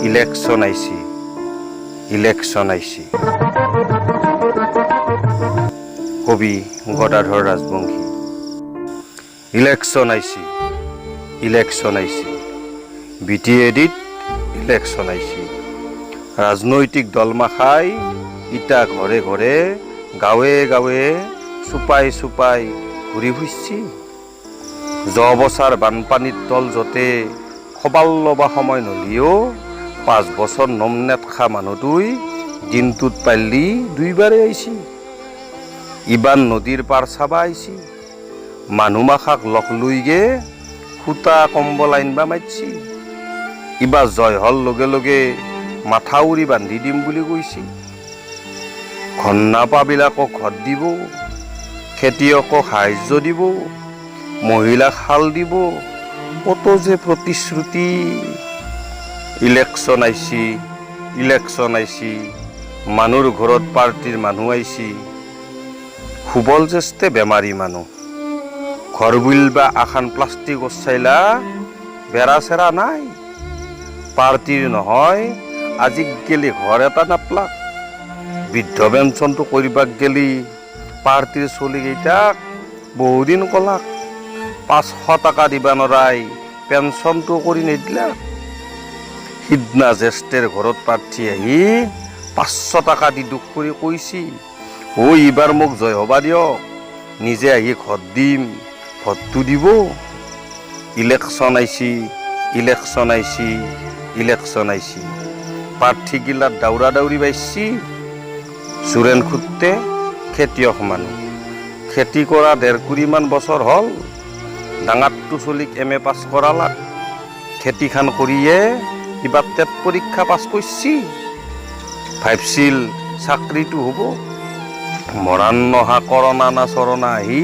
Election আইছি election আইছি। কবি গদাধৰ ৰাজবংশী। ইলেকশন আইছি ইলেকশন আইছি, বিটিএডিত ইলেকশন আইছি। ৰাজনৈতিক দলমাখাই ইটা ঘৰে ঘৰে গাঁৱে গাঁৱে চুপাই চুপাই ঘূৰি ফুৰিছি। বছৰ বানপানীত তল যতে খবাল ল'বা সময় নলিও 5 বছৰ নমনেট খা মানুহটোই দিনটোত পাল্লি 2 বাৰে আইছি। ইবান নদীৰ পাৰ চাবা আইছি, মানুহমাখাক লগ লৈগে সূতা কম্বল আইনবা মাতছি। ইবা জয় হল লগে লগে মাথাউৰি বান্ধি দিম বুলি কৈছি। ঘন্নাপাবিলাকক ঘৰ দিব, খেতিয়কক সাহায্য দিব, মহিলাক শাল দিব, কত যে প্ৰতিশ্ৰুতি। ইলেকশন আইছি ইলেকশন আইছি, মানুহৰ ঘৰত পাৰ্টিৰ মানুহ আইছি। সুবল জ্যেষ্ঠে বেমাৰী মানুহ, ঘৰ বুলিবা আখান প্লাষ্টিক চাইলা বেৰা চেৰা নাই। পাৰ্টিৰ নহয় আজিক গেলি ঘৰ এটা নাপলাক। বৃদ্ধ পেঞ্চনটো কৰিবাক গেলি পাৰ্টিৰ চলিকেইটাক বহুদিন কলাক 500 টকা দিবা নৰাই পেঞ্চনটো কৰি নিদিলাক। সিদিনা জ্যেষ্ঠৰ ঘৰত প্ৰাৰ্থী আহি 500 টকা দি দুখ কৰি কৈছি, এইবাৰ মোক জয় হবা দিয়ক, নিজে আহি ঘৰ দিম, ভোটটো দিব। ইলেকশন আইছি ইলেকশন আইছি ইলেকশন আইছি, প্ৰাৰ্থীগিলাত দাউৰা দাউৰি বাইছি। চোৰেণ খুঁটতে খেতিয়ক মানুহ, খেতি কৰা 1.5 কুৰিমান বছৰ হ'ল। ডাঙাৰটো চলিক MA পাছ কৰালাক, খেতিখান কৰিয়ে কিবা টেট পৰীক্ষা পাছ কৰিছি। ভাবছিল চাকৰিটো হ'ব, মৰাণ নহা কৰোণা না চৰণা আহি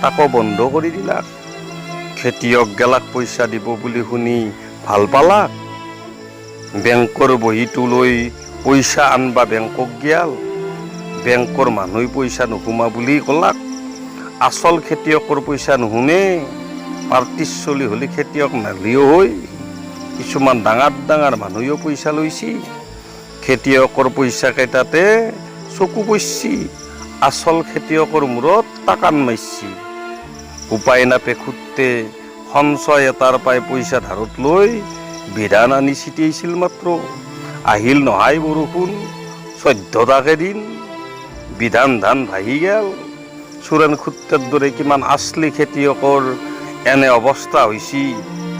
তাকো বন্ধ কৰি দিলাক। খেতিয়ক গেলাক পইচা দিব বুলি শুনি ভাল পালাক। বেংকৰ বহীটো লৈ পইচা আনবা বেংকক গিয়াল, বেংকৰ মানুহ পইচা নুসুমা বুলি ক'লাক। আচল খেতিয়কৰ পইচা নুশুনে, পাৰ্টিৰ চলি হ'লে খেতিয়ক নালিও হৈ। কিছুমান ডাঙৰ ডাঙৰ মানুহেও পইচা লৈছি, খেতিয়কৰ পইচা কেইটাতে চকু পৰছি, আচল খেতিয়কৰ মূৰত টাকান মাৰছি। উপায় নাপে খুঁটতে সঞ্চয় এটাৰ পাই পইচা ধাৰত লৈ বিধান আনি ছিটিয়াইছিল মাত্ৰ। আহিল নহাই বৰষুণ 14টাকে দিন, বিধান ধান ভাহি গেল। চোৰেণ খুঁটৰ দৰে কিমান আচলি খেতিয়কৰ এনে অৱস্থা হৈছি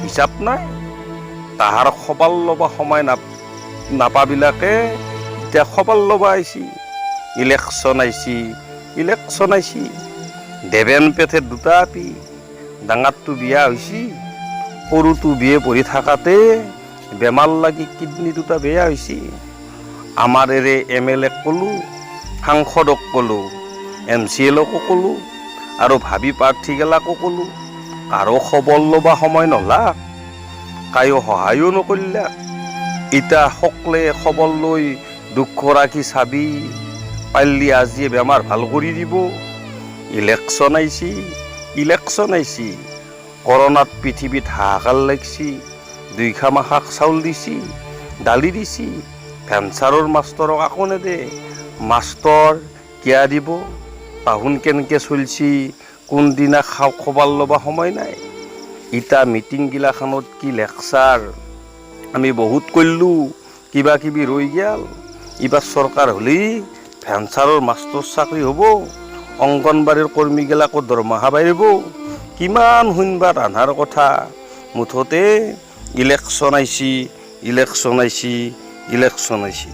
হিচাপ নাই। তাহাৰ খবাল ল'বা সময় নাপাবিলাকে এতিয়া খবাল ল'বা আইছি। ইলেকশন আইছি ইলেকশন আইছি, দেবেন পেথে 2টা আপি, ডাঙাৰটো বিয়া হৈছি, সৰুটো বিয়ে পঢ়ি থাকাতে বেমাৰ লাগি কিডনী 2টা বেয়া হৈছি। আমাৰ এৰে MLA ক'লো, সাংসদক ক'লো, MCLকো ক'লো, আৰু ভাবি প্ৰাৰ্থীগেলাকো ক'লো, কাৰো খবৰ ল'বা সময় নলা, কায়ো সহায়ো নকৰিলা। ইটা সকলে খবৰ লৈ দুখ কৰা কি চাবি, পাৰিলি আজিয়ে বেমাৰ ভাল কৰি দিব। ইলেকশন আইছি ইলেকশন আইছি, কৰোণাত পৃথিৱীত হাহাকাৰ লাগছি। 2 খামাখাক চাউল দিছি, দালি দিছি, ভেঞ্চাৰৰ মাষ্টৰক আকো নেদে। মাষ্টৰ কিয়া দিব, তাহোন কেনেকে চলছি, কোনদিনা খবৰ ল'বা সময় নাই। ইটা মিটিংগিলাখানত কি লেকচাৰ, আমি বহুত কৰিলোঁ, কিবা কিবি ৰৈ গেল। এইবাৰ চৰকাৰ হ'লি ভেঞ্চাৰৰ মাষ্টৰ চাকৰি হ'ব, অংগনবাড়ীৰ কৰ্মীগিলাকৰ দৰমহা বাঢ়িব। কিমান শুনবা ৰান্ধাৰ কথা। মুঠতে ইলেকশন আইছি ইলেকশন আইছি ইলেকশন আইছি।